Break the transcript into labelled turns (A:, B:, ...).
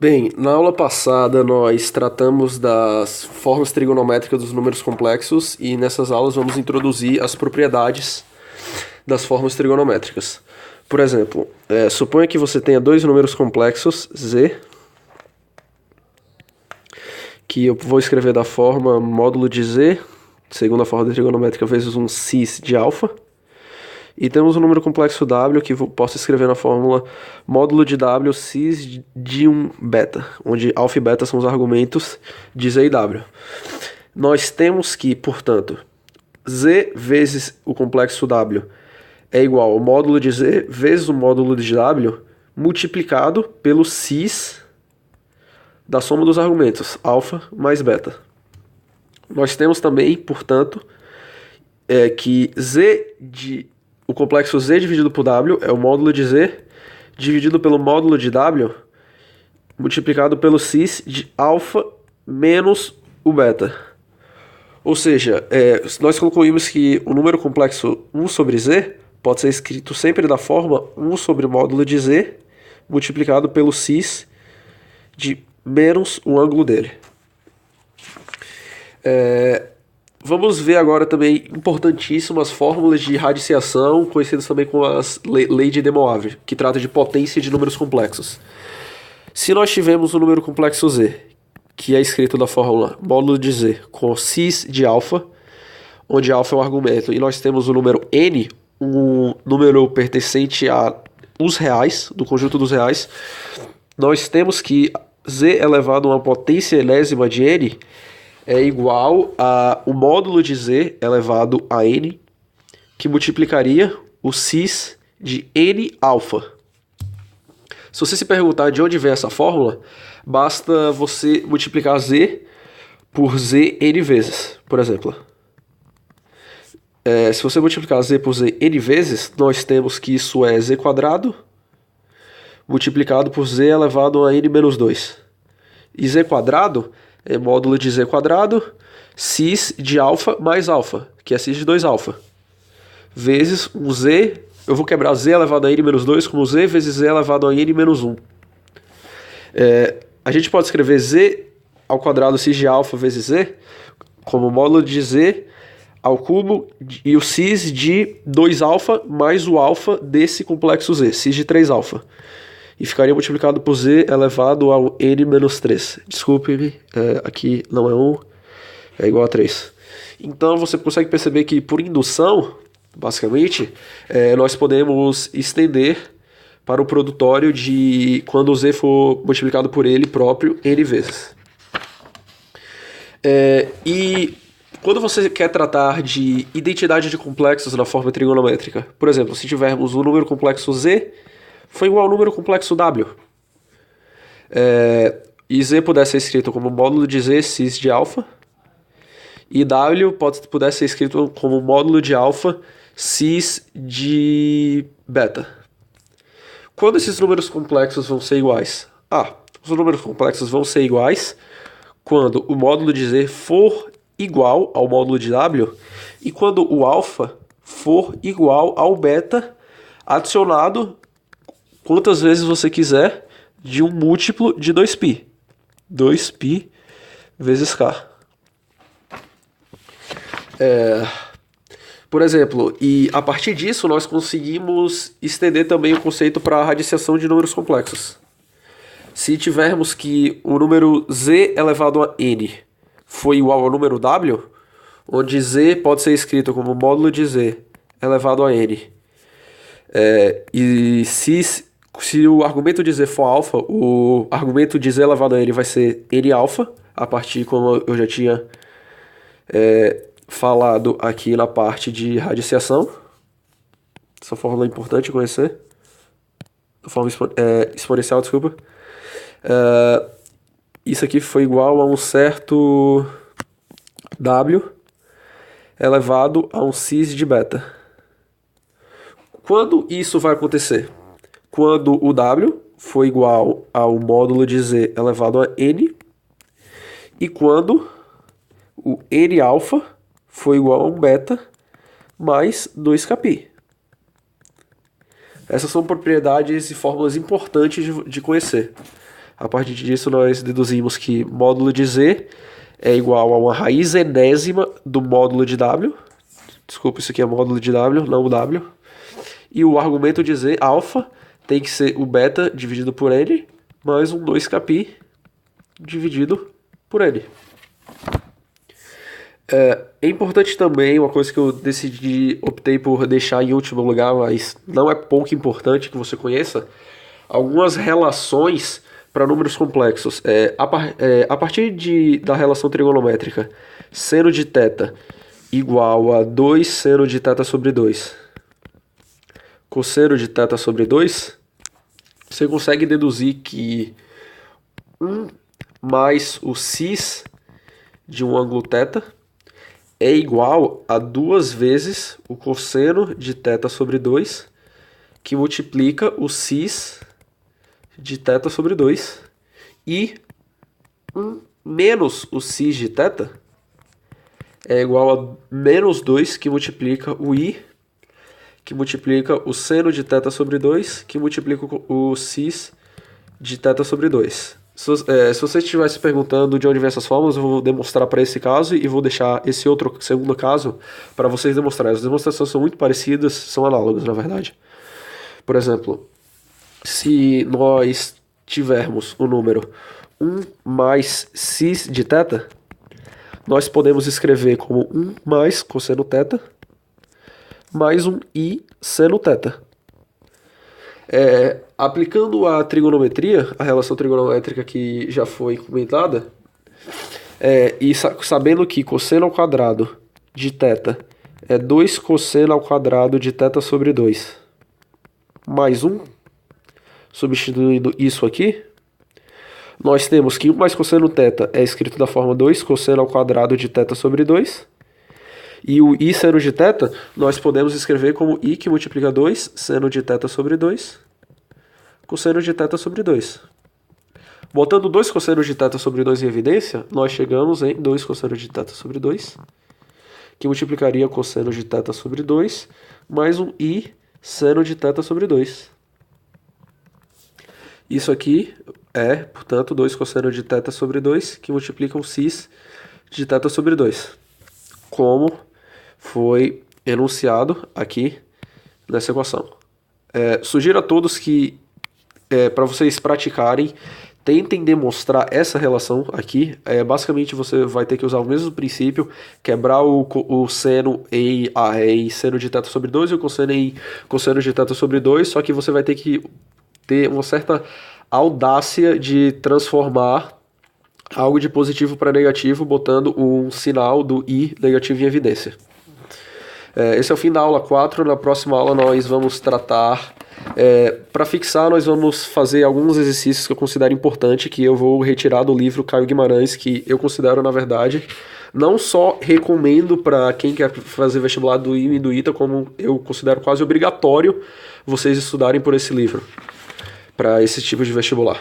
A: Bem, na aula passada nós tratamos das formas trigonométricas dos números complexos e nessas aulas vamos introduzir as propriedades das formas trigonométricas. Por exemplo, suponha que você tenha dois números complexos, z, que eu vou escrever da forma módulo de z, segundo a forma trigonométrica, vezes um cis de alfa. E temos um número complexo w que eu posso escrever na fórmula módulo de w cis de um beta, onde alfa e beta são os argumentos de z e w. Nós temos que, portanto, z vezes o complexo w é igual ao módulo de z vezes o módulo de w multiplicado pelo cis da soma dos argumentos, alfa mais beta. Nós temos também, portanto, que o complexo z dividido por w é o módulo de z dividido pelo módulo de w multiplicado pelo cis de alfa menos o beta. Ou seja, nós concluímos que o número complexo 1 sobre z pode ser escrito sempre da forma 1 sobre o módulo de z multiplicado pelo cis de menos o ângulo dele. Vamos ver agora também importantíssimas fórmulas de radiciação, conhecidas também como as lei de De Moivre, que trata de potência de números complexos. Se nós tivermos um número complexo z, que é escrito da fórmula módulo de z com cis de alfa, onde alfa é um argumento, e nós temos o número n, um número pertencente a os reais, do conjunto dos reais, nós temos que z elevado a uma potência enésima de n é igual a o módulo de z elevado a n, que multiplicaria o cis de n alfa. Se você se perguntar de onde vem essa fórmula, basta você multiplicar z por z n vezes, por exemplo. Se você multiplicar z por z n vezes, nós temos que isso é z quadrado multiplicado por z elevado a n menos 2. E z quadrado é módulo de z quadrado, cis de alfa mais alfa, que é cis de 2 alfa, vezes um z, eu vou quebrar z elevado a n menos 2 como z vezes z elevado a n menos 1. A gente pode escrever z ao quadrado cis de alfa vezes z como módulo de z ao cubo e o cis de 2 alfa mais o alfa desse complexo z, cis de 3 alfa. E ficaria multiplicado por z elevado ao n menos 3. Desculpe-me, aqui não é 1, é igual a 3. Então você consegue perceber que por indução, basicamente, nós podemos estender para o produtório de quando o z for multiplicado por ele próprio n vezes. E quando você quer tratar de identidade de complexos na forma trigonométrica, por exemplo, se tivermos um número complexo z foi igual ao número complexo w. E z pudesse ser escrito como módulo de z cis de alfa. E w pudesse ser escrito como módulo de alfa cis de beta. Quando esses números complexos vão ser iguais? Os números complexos vão ser iguais quando o módulo de z for igual ao módulo de w e quando o alfa for igual ao beta adicionado quantas vezes você quiser de um múltiplo de 2π. 2π vezes k. Por exemplo, e a partir disso nós conseguimos estender também o conceito para a radiciação de números complexos. Se tivermos que o número z elevado a n foi igual ao número w, onde z pode ser escrito como módulo de z elevado a n, e se o argumento de z for alfa, o argumento de z elevado a n vai ser n alfa, a partir como eu já tinha falado aqui na parte de radiciação. Essa fórmula é importante conhecer. Forma exponencial, desculpa. Isso aqui foi igual a um certo w elevado a um cis de beta. Quando isso vai acontecer? Quando o w for igual ao módulo de z elevado a n e quando o n alfa for igual a um beta mais 2kπ. Essas são propriedades e fórmulas importantes de conhecer. A partir disso, nós deduzimos que módulo de Z é igual a uma raiz enésima do módulo de W. Desculpa, isso aqui é módulo de W, não o W. E o argumento de Z, alfa, tem que ser o beta dividido por N, mais um 2kπ dividido por N. É importante também, uma coisa que eu optei por deixar em último lugar, mas não é pouco importante que você conheça, algumas relações para números complexos. A partir da relação trigonométrica seno de θ igual a 2 seno de θ sobre 2, cosseno de θ sobre 2, você consegue deduzir que 1 mais o cis de um ângulo θ é igual a 2 vezes o cosseno de θ sobre 2, que multiplica o cis de θ sobre 2, e 1 menos o cis de θ é igual a menos 2, que multiplica o i, que multiplica o seno de θ sobre 2, que multiplica o cis de θ sobre 2. Se você estiver se perguntando de onde vem essas fórmulas, eu vou demonstrar para esse caso e vou deixar esse outro segundo caso para vocês demonstrarem. As demonstrações são muito parecidas, são análogas, na verdade. Por exemplo, se nós tivermos o número 1 mais cis de θ, nós podemos escrever como 1 mais cosseno θ mais um i seno θ. Aplicando a trigonometria, a relação trigonométrica que já foi comentada, e sabendo que cosseno ao quadrado de θ é 2 cosseno ao quadrado de θ sobre 2 mais 1, substituindo isso aqui, nós temos que 1 mais cosseno θ é escrito da forma 2 cosseno ao quadrado de θ sobre 2, e o i seno de θ nós podemos escrever como i que multiplica 2 seno de θ sobre 2 cosseno de θ sobre 2. Botando 2 cosseno de θ sobre 2 em evidência, nós chegamos em 2 cosseno de θ sobre 2, que multiplicaria cosseno de θ sobre 2, mais um i seno de θ sobre 2. Isso aqui é, portanto, 2 cosseno de θ sobre 2, que multiplica um cis de θ sobre 2. Como foi enunciado aqui nessa equação. Sugiro a todos que, para vocês praticarem, tentem demonstrar essa relação aqui. Basicamente, você vai ter que usar o mesmo princípio, quebrar o seno em seno de θ sobre 2 e o cosseno em cosseno de θ sobre 2, só que você vai ter que ter uma certa audácia de transformar algo de positivo para negativo, botando um sinal do i negativo em evidência. Esse é o fim da aula 4. Na próxima aula nós vamos tratar... para fixar, nós vamos fazer alguns exercícios que eu considero importante, que eu vou retirar do livro Caio Guimarães, que eu considero, na verdade, não só recomendo para quem quer fazer vestibular do IME e do ITA, como eu considero quase obrigatório vocês estudarem por esse livro, para esse tipo de vestibular.